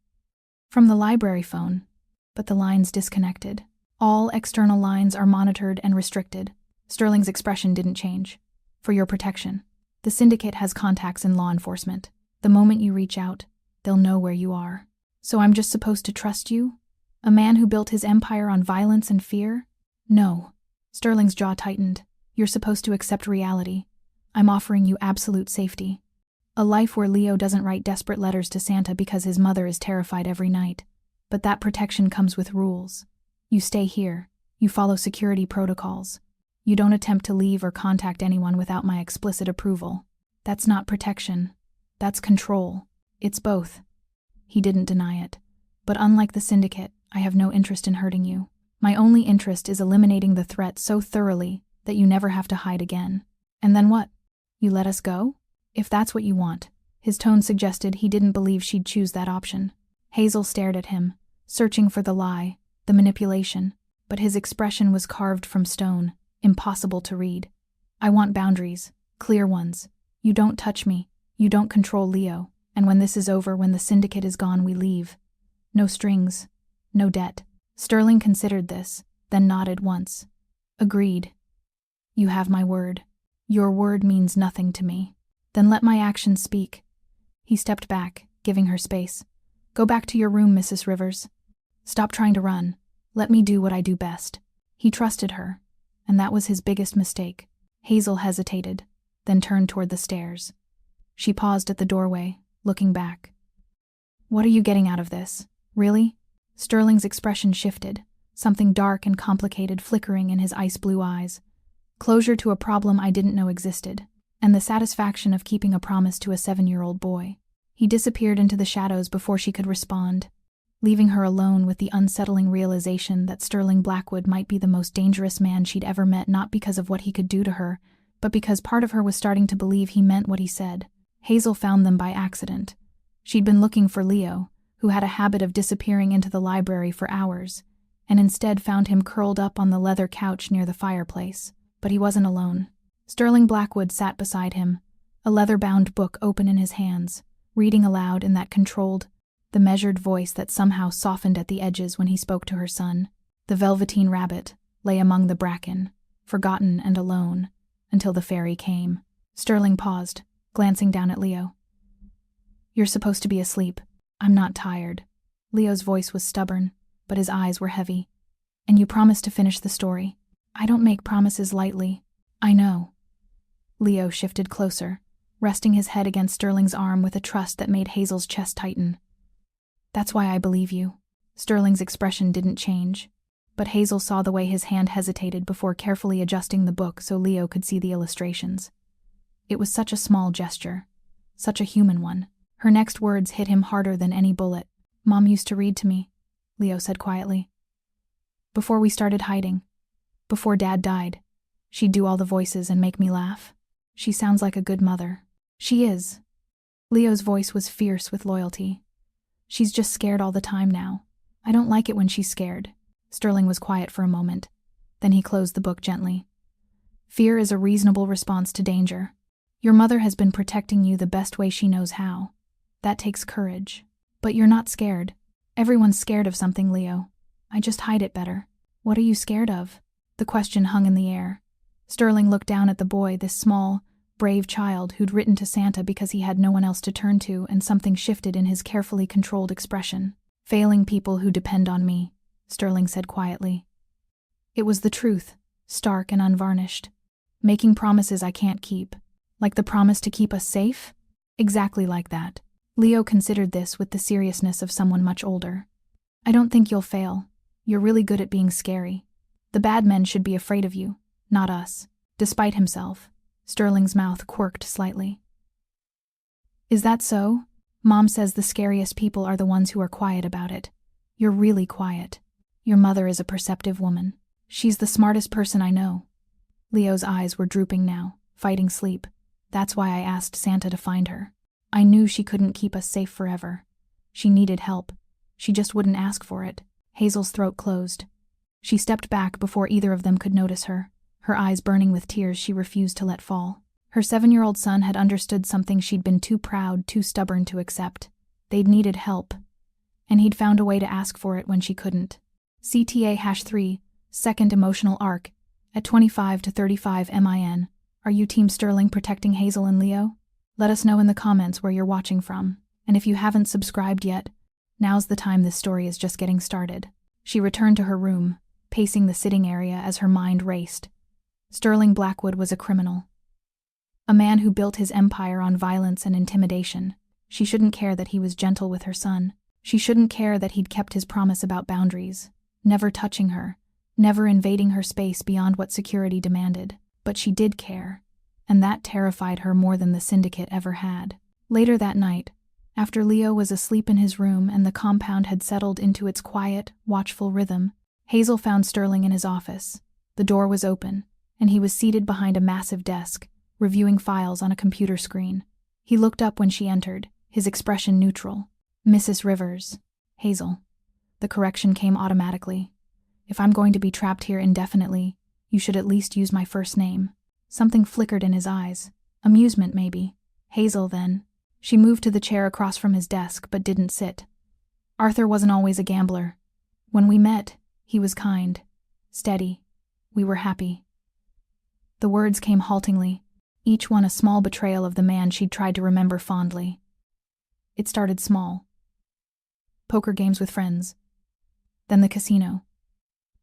"From the library phone, but the line's disconnected. All external lines are monitored and restricted." Sterling's expression didn't change. "For your protection. The syndicate has contacts in law enforcement. The moment you reach out, they'll know where you are. So I'm just supposed to trust you? A man who built his empire on violence and fear? No." Sterling's jaw tightened. "You're supposed to accept reality. I'm offering you absolute safety. A life where Leo doesn't write desperate letters to Santa because his mother is terrified every night. But that protection comes with rules. You stay here. You follow security protocols. You don't attempt to leave or contact anyone without my explicit approval. That's not protection. That's control. It's both." He didn't deny it. "But unlike the syndicate, I have no interest in hurting you. My only interest is eliminating the threat so thoroughly that you never have to hide again. And then what? You let us go? If that's what you want." His tone suggested he didn't believe she'd choose that option. Hazel stared at him, searching for the lie, the manipulation, but his expression was carved from stone, impossible to read. "I want boundaries, clear ones. You don't touch me, you don't control Leo, and when this is over, when the syndicate is gone, we leave. No strings, no debt." Sterling considered this, then nodded once. "Agreed. You have my word. Your word means nothing to me. Then let my actions speak." He stepped back, giving her space. "Go back to your room, Mrs. Rivers. Stop trying to run. Let me do what I do best." He trusted her, and that was his biggest mistake. Hazel hesitated, then turned toward the stairs. She paused at the doorway, looking back. "What are you getting out of this? Really?" Sterling's expression shifted, something dark and complicated flickering in his ice-blue eyes. "Closure to a problem I didn't know existed, and the satisfaction of keeping a promise to a 7-year-old boy." He disappeared into the shadows before she could respond, leaving her alone with the unsettling realization that Sterling Blackwood might be the most dangerous man she'd ever met, not because of what he could do to her, but because part of her was starting to believe he meant what he said. Hazel found them by accident. She'd been looking for Leo, who had a habit of disappearing into the library for hours, and instead found him curled up on the leather couch near the fireplace. But he wasn't alone. Sterling Blackwood sat beside him, a leather-bound book open in his hands, reading aloud in that controlled, the measured voice that somehow softened at the edges when he spoke to her son. The velveteen rabbit lay among the bracken, forgotten and alone, until the fairy came. Sterling paused, glancing down at Leo. "You're supposed to be asleep. I'm not tired." Leo's voice was stubborn, but his eyes were heavy. "And you promised to finish the story." "I don't make promises lightly." "I know." Leo shifted closer, resting his head against Sterling's arm with a trust that made Hazel's chest tighten. That's why I believe you." Sterling's expression didn't change, but Hazel saw the way his hand hesitated before carefully adjusting the book so Leo could see the illustrations. It was such a small gesture, such a human one. Her next words hit him harder than any bullet. "Mom used to read to me," Leo said quietly. "Before we started hiding. Before Dad died. She'd do all the voices and make me laugh. She sounds like a good mother." "She is." Leo's voice was fierce with loyalty. "She's just scared all the time now. I don't like it when she's scared." Sterling was quiet for a moment. Then he closed the book gently. "Fear is a reasonable response to danger. Your mother has been protecting you the best way she knows how. That takes courage. But you're not scared. Everyone's scared of something, Leo. I just hide it better." "What are you scared of?" The question hung in the air. Sterling looked down at the boy, this small, brave child who'd written to Santa because he had no one else to turn to, and something shifted in his carefully controlled expression. "Failing people who depend on me," Sterling said quietly. It was the truth, stark and unvarnished. "Making promises I can't keep. Like the promise to keep us safe?" "Exactly like that." Leo considered this with the seriousness of someone much older. "I don't think you'll fail. You're really good at being scary. The bad men should be afraid of you, not us." Despite himself, Sterling's mouth quirked slightly. "Is that so? Mom says the scariest people are the ones who are quiet about it. You're really quiet. Your mother is a perceptive woman. She's the smartest person I know." Leo's eyes were drooping now, fighting sleep. "That's why I asked Santa to find her. I knew she couldn't keep us safe forever. She needed help. She just wouldn't ask for it." Hazel's throat closed. She stepped back before either of them could notice her, her eyes burning with tears she refused to let fall. Her 7-year-old son had understood something she'd been too proud, too stubborn to accept. They'd needed help, and he'd found a way to ask for it when she couldn't. CTA-3, second emotional arc, at 25 to 35 MIN. Are you Team Sterling protecting Hazel and Leo? Let us know in the comments where you're watching from, and if you haven't subscribed yet, now's the time. This story is just getting started. She returned to her room, pacing the sitting area as her mind raced. Sterling Blackwood was a criminal. A man who built his empire on violence and intimidation. She shouldn't care that he was gentle with her son. She shouldn't care that he'd kept his promise about boundaries, never touching her, never invading her space beyond what security demanded. But she did care, and that terrified her more than the Syndicate ever had. Later that night, after Leo was asleep in his room and the compound had settled into its quiet, watchful rhythm, Hazel found Sterling in his office. The door was open, and he was seated behind a massive desk, reviewing files on a computer screen. He looked up when she entered, his expression neutral. "Mrs. Rivers." "Hazel." The correction came automatically. "If I'm going to be trapped here indefinitely, you should at least use my first name." Something flickered in his eyes. Amusement, maybe. "Hazel, then." She moved to the chair across from his desk, but didn't sit. "Arthur wasn't always a gambler. When we met, he was kind, steady. We were happy." The words came haltingly, each one a small betrayal of the man she'd tried to remember fondly. It started small. Poker games with friends. Then the casino.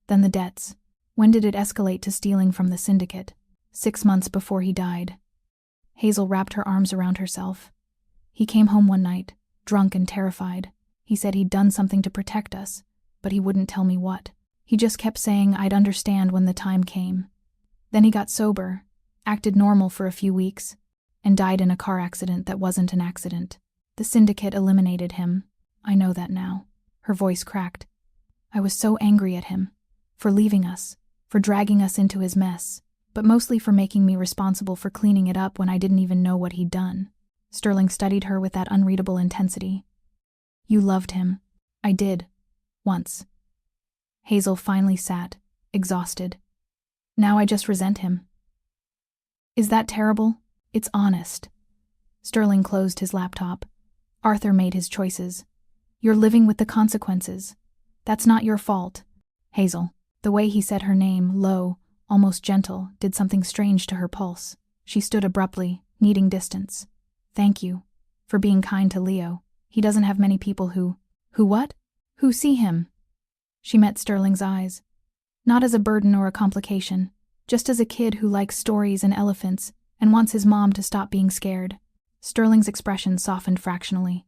Then the debts. When did it escalate to stealing from the Syndicate? 6 months before he died. Hazel wrapped her arms around herself. "He came home one night, drunk and terrified. He said he'd done something to protect us, but he wouldn't tell me what. He just kept saying I'd understand when the time came. Then he got sober, acted normal for a few weeks, and died in a car accident that wasn't an accident. The Syndicate eliminated him. I know that now." Her voice cracked. "I was so angry at him, for leaving us, for dragging us into his mess, but mostly for making me responsible for cleaning it up when I didn't even know what he'd done." Sterling studied her with that unreadable intensity. "You loved him." "I did. Once." Hazel finally sat, exhausted. "Now I just resent him." "Is that terrible?" "It's honest." Sterling closed his laptop. "Arthur made his choices. You're living with the consequences. That's not your fault." "Hazel." The way he said her name, low, almost gentle, did something strange to her pulse. She stood abruptly, needing distance. "Thank you. For being kind to Leo. He doesn't have many people who what? Who see him." She met Sterling's eyes. Not as a burden or a complication, just as a kid who likes stories and elephants and wants his mom to stop being scared. Sterling's expression softened fractionally.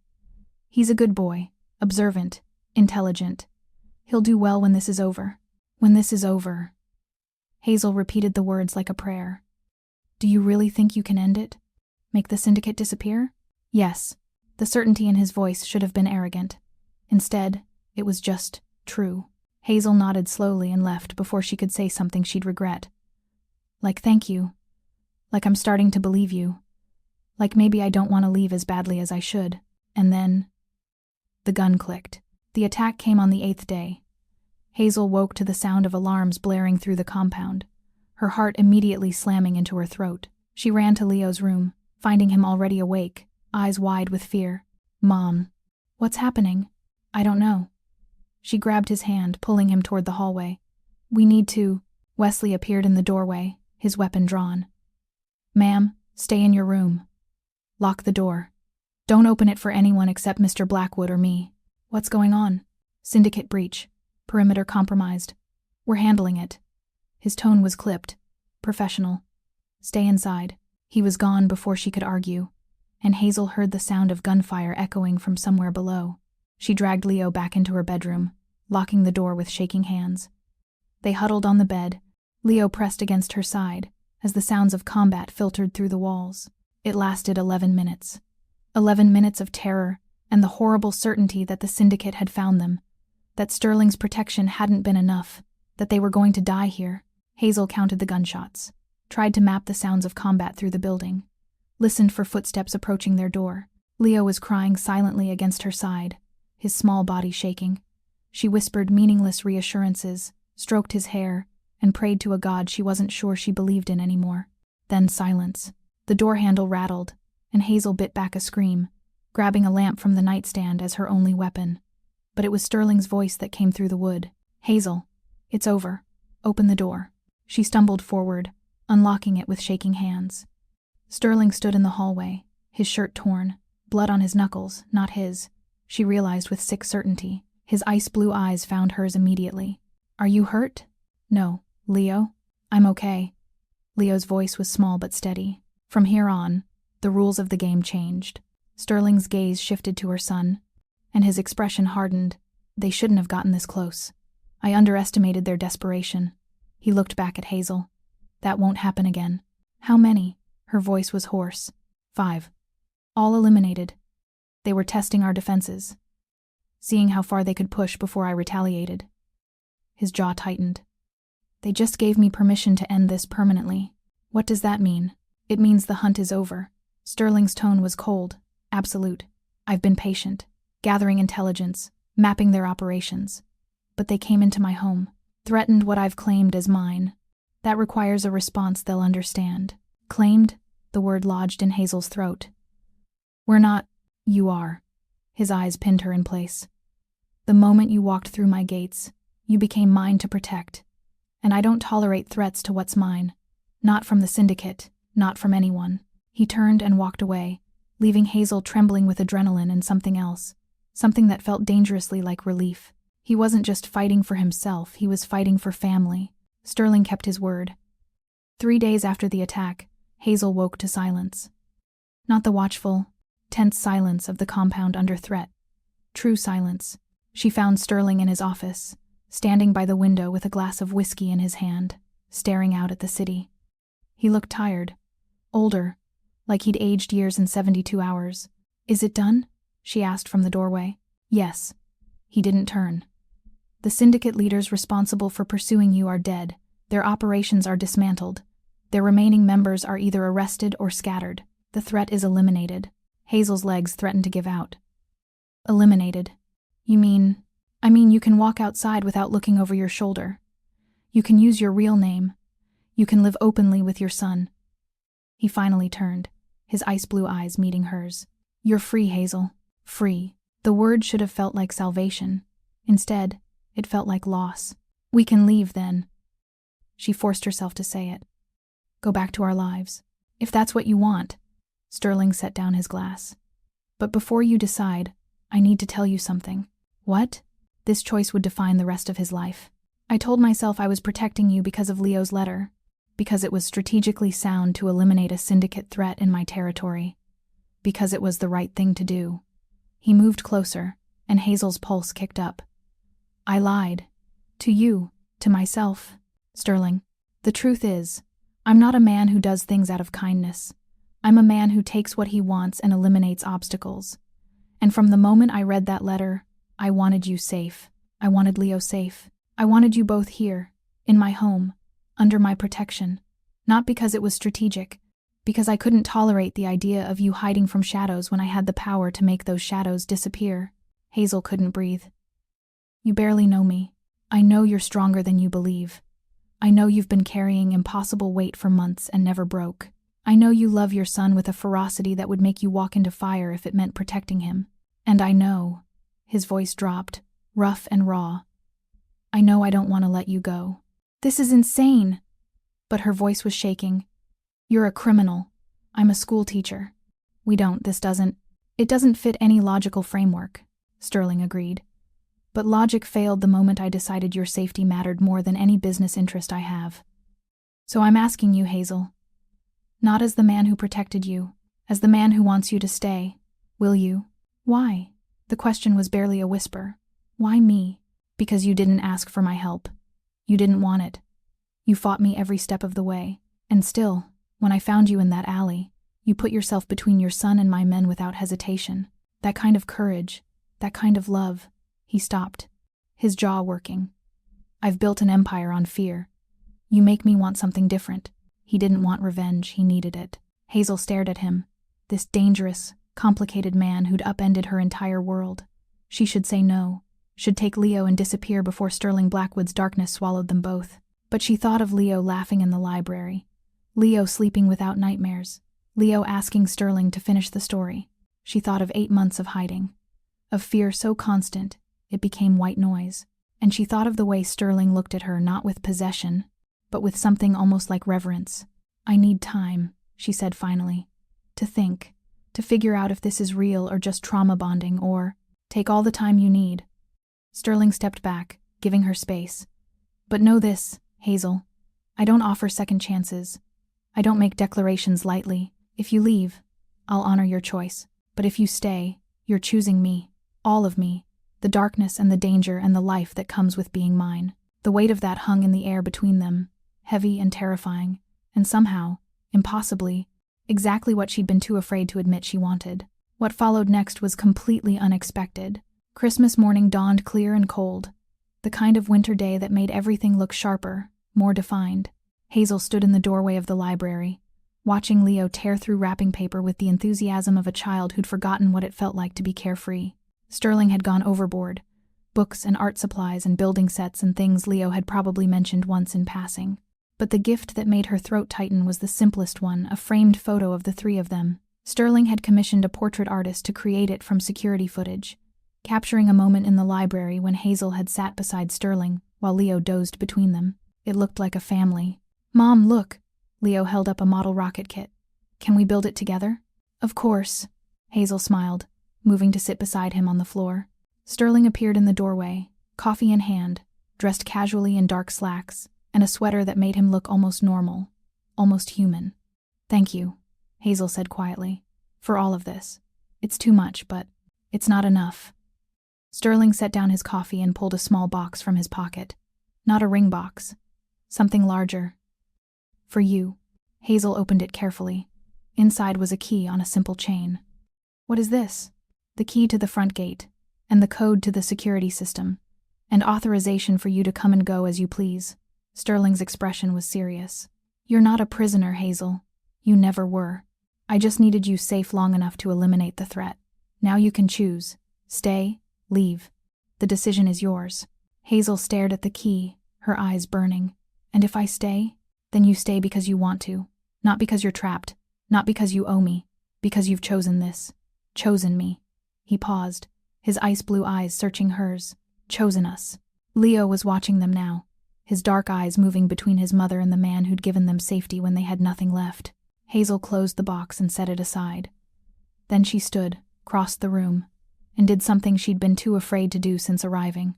"He's a good boy, observant, intelligent. He'll do well when this is over. When this is over. Hazel repeated the words like a prayer. Do you really think you can end it? Make the syndicate disappear? Yes. The certainty in his voice should have been arrogant. Instead, it was just true. Hazel nodded slowly and left before she could say something she'd regret. Like thank you. Like I'm starting to believe you. Like maybe I don't want to leave as badly as I should. And then the gun clicked. The attack came on the 8th day. Hazel woke to the sound of alarms blaring through the compound, her heart immediately slamming into her throat. She ran to Leo's room, finding him already awake, eyes wide with fear. Mom. What's happening? I don't know. She grabbed his hand, pulling him toward the hallway. We need to. Wesley appeared in the doorway, his weapon drawn. Ma'am, stay in your room. Lock the door. Don't open it for anyone except Mr. Blackwood or me. What's going on? Syndicate breach. Perimeter compromised. We're handling it. His tone was clipped. Professional. Stay inside. He was gone before she could argue, and Hazel heard the sound of gunfire echoing from somewhere below. She dragged Leo back into her bedroom, locking the door with shaking hands. They huddled on the bed, Leo pressed against her side, as the sounds of combat filtered through the walls. It lasted 11 minutes. 11 minutes of terror and the horrible certainty that the syndicate had found them, that Sterling's protection hadn't been enough, that they were going to die here. Hazel counted the gunshots, tried to map the sounds of combat through the building, listened for footsteps approaching their door. Leo was crying silently against her side, his small body shaking. She whispered meaningless reassurances, stroked his hair, and prayed to a god she wasn't sure she believed in anymore. Then silence. The door handle rattled, and Hazel bit back a scream, grabbing a lamp from the nightstand as her only weapon. But it was Sterling's voice that came through the wood. Hazel, it's over. Open the door. She stumbled forward, unlocking it with shaking hands. Sterling stood in the hallway, his shirt torn, blood on his knuckles, not his. She realized with sick certainty. His ice-blue eyes found hers immediately. Are you hurt? No. Leo? I'm okay. Leo's voice was small but steady. From here on, the rules of the game changed. Sterling's gaze shifted to her son, and his expression hardened. They shouldn't have gotten this close. I underestimated their desperation. He looked back at Hazel. That won't happen again. How many? Her voice was hoarse. 5. All eliminated. They were testing our defenses, seeing how far they could push before I retaliated. His jaw tightened. They just gave me permission to end this permanently. What does that mean? It means the hunt is over. Sterling's tone was cold, absolute. I've been patient, gathering intelligence, mapping their operations. But they came into my home, threatened what I've claimed as mine. That requires a response they'll understand. Claimed? The word lodged in Hazel's throat. We're not. You are. His eyes pinned her in place. The moment you walked through my gates, you became mine to protect. And I don't tolerate threats to what's mine. Not from the syndicate, not from anyone. He turned and walked away, leaving Hazel trembling with adrenaline and something else, something that felt dangerously like relief. He wasn't just fighting for himself, he was fighting for family. Sterling kept his word. 3 days after the attack, Hazel woke to silence. Not the watchful, tense silence of the compound under threat. True silence. She found Sterling in his office, standing by the window with a glass of whiskey in his hand, staring out at the city. He looked tired, older, like he'd aged years in 72 hours. Is it done? She asked from the doorway. Yes. He didn't turn. The syndicate leaders responsible for pursuing you are dead. Their operations are dismantled. Their remaining members are either arrested or scattered. The threat is eliminated. Hazel's legs threatened to give out. Eliminated. You mean... I mean you can walk outside without looking over your shoulder. You can use your real name. You can live openly with your son. He finally turned, his ice-blue eyes meeting hers. You're free, Hazel. Free. The word should have felt like salvation. Instead, it felt like loss. We can leave, then. She forced herself to say it. Go back to our lives. If that's what you want. Sterling set down his glass. But before you decide, I need to tell you something. What? This choice would define the rest of his life. I told myself I was protecting you because of Leo's letter, because it was strategically sound to eliminate a syndicate threat in my territory, because it was the right thing to do. He moved closer, and Hazel's pulse kicked up. I lied. To you, to myself. Sterling, the truth is, I'm not a man who does things out of kindness. I'm a man who takes what he wants and eliminates obstacles. And from the moment I read that letter, I wanted you safe. I wanted Leo safe. I wanted you both here, in my home, under my protection. Not because it was strategic, because I couldn't tolerate the idea of you hiding from shadows when I had the power to make those shadows disappear. Hazel couldn't breathe. You barely know me. I know you're stronger than you believe. I know you've been carrying impossible weight for months and never broke. I know you love your son with a ferocity that would make you walk into fire if it meant protecting him. And I know, his voice dropped, rough and raw, I know I don't want to let you go. This is insane. But her voice was shaking. You're a criminal. I'm a school teacher. It doesn't fit any logical framework, Sterling agreed. But logic failed the moment I decided your safety mattered more than any business interest I have. So I'm asking you, Hazel, not as the man who protected you, as the man who wants you to stay, will you? Why? The question was barely a whisper. Why me? Because you didn't ask for my help. You didn't want it. You fought me every step of the way. And still, when I found you in that alley, you put yourself between your son and my men without hesitation. That kind of courage, that kind of love. He stopped, his jaw working. I've built an empire on fear. You make me want something different. He didn't want revenge, he needed it. Hazel stared at him, this dangerous, complicated man who'd upended her entire world. She should say no, should take Leo and disappear before Sterling Blackwood's darkness swallowed them both. But she thought of Leo laughing in the library, Leo sleeping without nightmares, Leo asking Sterling to finish the story. She thought of 8 months of hiding, of fear so constant it became white noise. And she thought of the way Sterling looked at her, not with possession, but with something almost like reverence. I need time, she said finally, to think, to figure out if this is real or just trauma bonding, or take all the time you need. Sterling stepped back, giving her space. But know this, Hazel, I don't offer second chances. I don't make declarations lightly. If you leave, I'll honor your choice. But if you stay, you're choosing me, all of me, the darkness and the danger and the life that comes with being mine. The weight of that hung in the air between them, heavy and terrifying, and somehow, impossibly, exactly what she'd been too afraid to admit she wanted. What followed next was completely unexpected. Christmas morning dawned clear and cold, the kind of winter day that made everything look sharper, more defined. Hazel stood in the doorway of the library, watching Leo tear through wrapping paper with the enthusiasm of a child who'd forgotten what it felt like to be carefree. Sterling had gone overboard, books and art supplies and building sets and things Leo had probably mentioned once in passing. But the gift that made her throat tighten was the simplest one, a framed photo of the three of them. Sterling had commissioned a portrait artist to create it from security footage, capturing a moment in the library when Hazel had sat beside Sterling while Leo dozed between them. It looked like a family. Mom, look. Leo held up a model rocket kit. Can we build it together? Of course. Hazel smiled, moving to sit beside him on the floor. Sterling appeared in the doorway, coffee in hand, dressed casually in dark slacks, and a sweater that made him look almost normal, almost human. Thank you, Hazel said quietly, for all of this. It's too much, but it's not enough. Sterling set down his coffee and pulled a small box from his pocket. Not a ring box. Something larger. For you. Hazel opened it carefully. Inside was a key on a simple chain. What is this? The key to the front gate, and the code to the security system, and authorization for you to come and go as you please. Sterling's expression was serious. You're not a prisoner, Hazel. You never were. I just needed you safe long enough to eliminate the threat. Now you can choose. Stay, leave. The decision is yours. Hazel stared at the key, her eyes burning. And if I stay, then you stay because you want to. Not because you're trapped. Not because you owe me. Because you've chosen this. Chosen me. He paused, his ice blue eyes searching hers. Chosen us. Leo was watching them now, his dark eyes moving between his mother and the man who'd given them safety when they had nothing left. Hazel closed the box and set it aside. Then she stood, crossed the room, and did something she'd been too afraid to do since arriving.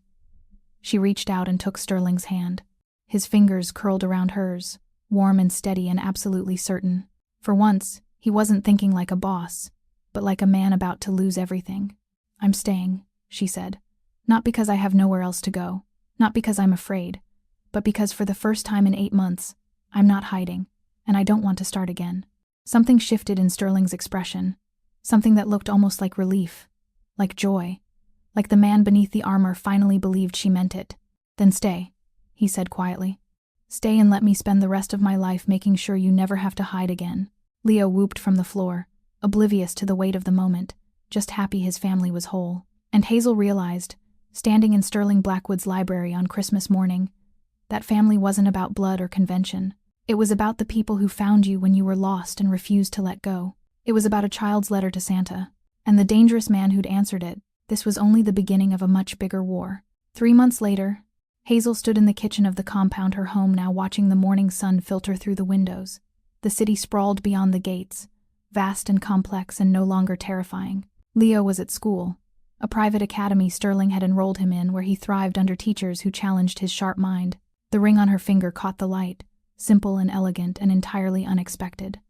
She reached out and took Sterling's hand. His fingers curled around hers, warm and steady and absolutely certain. For once, he wasn't thinking like a boss, but like a man about to lose everything. I'm staying, she said. Not because I have nowhere else to go, not because I'm afraid, but because for the first time in 8 months, I'm not hiding, and I don't want to start again. Something shifted in Sterling's expression, something that looked almost like relief, like joy, like the man beneath the armor finally believed she meant it. Then stay, he said quietly. Stay and let me spend the rest of my life making sure you never have to hide again. Leo whooped from the floor, oblivious to the weight of the moment, just happy his family was whole. And Hazel realized, standing in Sterling Blackwood's library on Christmas morning, that family wasn't about blood or convention. It was about the people who found you when you were lost and refused to let go. It was about a child's letter to Santa, and the dangerous man who'd answered it. This was only the beginning of a much bigger war. 3 months later, Hazel stood in the kitchen of the compound her home now, watching the morning sun filter through the windows. The city sprawled beyond the gates, vast and complex and no longer terrifying. Leo was at school, a private academy Sterling had enrolled him in, where he thrived under teachers who challenged his sharp mind. The ring on her finger caught the light, simple and elegant and entirely unexpected.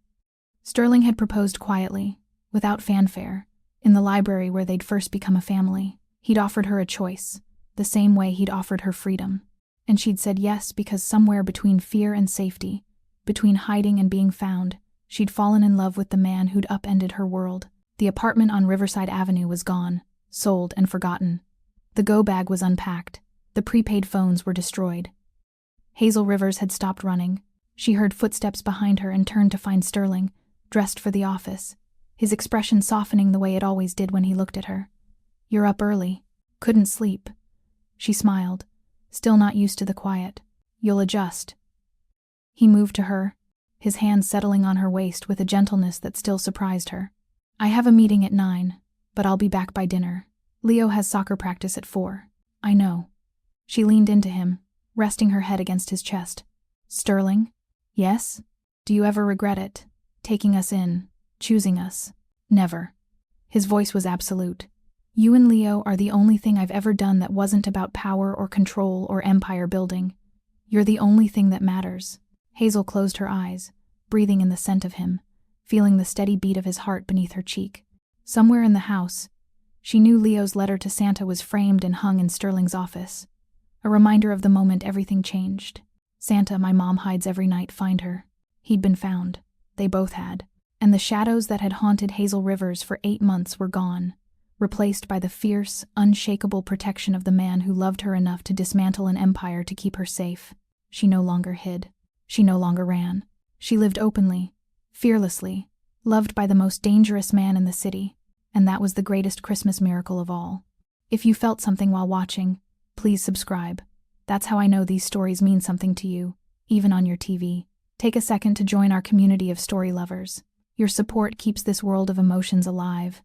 Sterling had proposed quietly, without fanfare, in the library where they'd first become a family. He'd offered her a choice, the same way he'd offered her freedom. And she'd said yes because somewhere between fear and safety, between hiding and being found, she'd fallen in love with the man who'd upended her world. The apartment on Riverside Avenue was gone, sold and forgotten. The go-bag was unpacked. The prepaid phones were destroyed. Hazel Rivers had stopped running. She heard footsteps behind her and turned to find Sterling, dressed for the office, his expression softening the way it always did when he looked at her. You're up early. Couldn't sleep. She smiled, still not used to the quiet. You'll adjust. He moved to her, his hands settling on her waist with a gentleness that still surprised her. I have a meeting at 9, but I'll be back by dinner. Leo has soccer practice at 4. I know. She leaned into him, resting her head against his chest. Sterling? Yes? Do you ever regret it? Taking us in, choosing us? Never. His voice was absolute. You and Leo are the only thing I've ever done that wasn't about power or control or empire building. You're the only thing that matters. Hazel closed her eyes, breathing in the scent of him, feeling the steady beat of his heart beneath her cheek. Somewhere in the house, she knew Leo's letter to Santa was framed and hung in Sterling's office, a reminder of the moment everything changed. Santa, my mom hides every night, find her. He'd been found. They both had. And the shadows that had haunted Hazel Rivers for 8 months were gone, replaced by the fierce, unshakable protection of the man who loved her enough to dismantle an empire to keep her safe. She no longer hid. She no longer ran. She lived openly, fearlessly, loved by the most dangerous man in the city, and that was the greatest Christmas miracle of all. If you felt something while watching, please subscribe. That's how I know these stories mean something to you, even on your TV. Take a second to join our community of story lovers. Your support keeps this world of emotions alive.